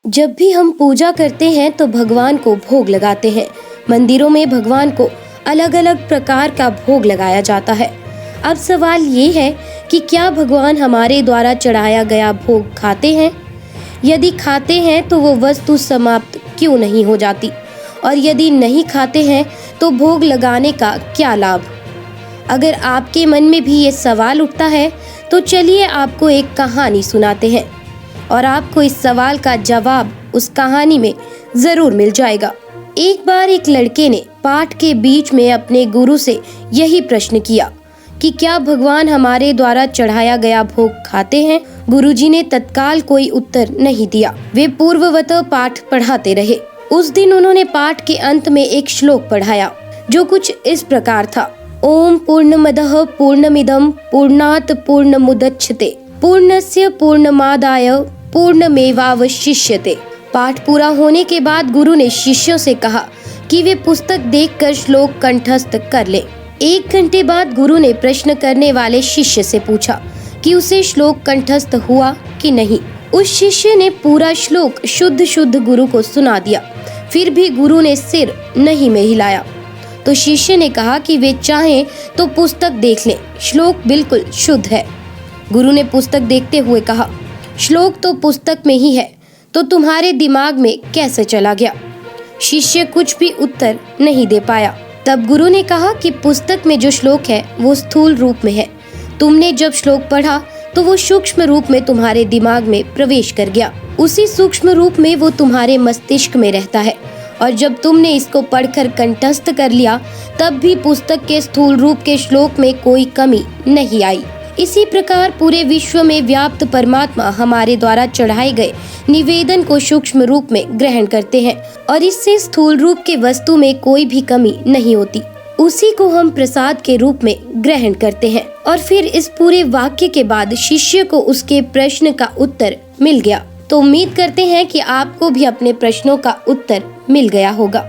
जब भी हम पूजा करते हैं तो भगवान को भोग लगाते हैं। मंदिरों में भगवान को अलग अलग प्रकार का भोग लगाया जाता है। अब सवाल ये है कि क्या भगवान हमारे द्वारा चढ़ाया गया भोग खाते हैं? यदि खाते हैं तो वो वस्तु समाप्त क्यों नहीं हो जाती? और यदि नहीं खाते हैं तो भोग लगाने का क्या लाभ? अगर आपके मन में भी ये सवाल उठता है तो चलिए आपको एक कहानी सुनाते हैं और आपको इस सवाल का जवाब उस कहानी में जरूर मिल जाएगा। एक बार एक लड़के ने पाठ के बीच में अपने गुरु से यही प्रश्न किया कि क्या भगवान हमारे द्वारा चढ़ाया गया भोग खाते हैं? गुरुजी ने तत्काल कोई उत्तर नहीं दिया। वे पूर्ववत पाठ पढ़ाते रहे। उस दिन उन्होंने पाठ के अंत में एक श्लोक पढ़ाया जो कुछ इस प्रकार था। ओम पूर्णमदः पूर्णमिदं पूर्णात् पूर्णमुदच्यते पूर्णस्य पूर्णमादाय पूर्णमेवावशिष्यते। पाठ पूरा होने के बाद गुरु ने शिष्यों से कहा कि वे पुस्तक देखकर श्लोक कंठस्थ कर लें। 1 घंटे बाद गुरु ने प्रश्न करने वाले शिष्य से पूछा कि उसे श्लोक कंठस्थ हुआ कि नहीं। उस शिष्य ने पूरा श्लोक शुद्ध शुद्ध गुरु को सुना दिया। फिर भी गुरु ने सिर नहीं में हिलाया। तो शिष्य ने कहा कि वे चाहें तो पुस्तक देख लें, श्लोक बिल्कुल शुद्ध है। गुरु ने पुस्तक देखते हुए कहा, श्लोक तो पुस्तक में ही है, तो तुम्हारे दिमाग में कैसे चला गया? शिष्य कुछ भी उत्तर नहीं दे पाया। तब गुरु ने कहा कि पुस्तक में जो श्लोक है वो स्थूल रूप में है। तुमने जब श्लोक पढ़ा तो वो सूक्ष्म रूप में तुम्हारे दिमाग में प्रवेश कर गया। उसी सूक्ष्म रूप में वो तुम्हारे मस्तिष्क में रहता है और जब तुमने इसको पढ़कर कंठस्थ कर लिया तब भी पुस्तक के स्थूल रूप के श्लोक में कोई कमी नहीं आई। इसी प्रकार पूरे विश्व में व्याप्त परमात्मा हमारे द्वारा चढ़ाए गए निवेदन को सूक्ष्म रूप में ग्रहण करते हैं और इससे स्थूल रूप के वस्तु में कोई भी कमी नहीं होती। उसी को हम प्रसाद के रूप में ग्रहण करते हैं। और फिर इस पूरे वाक्य के बाद शिष्य को उसके प्रश्न का उत्तर मिल गया। तो उम्मीद करते हैं कि आपको भी अपने प्रश्नों का उत्तर मिल गया होगा।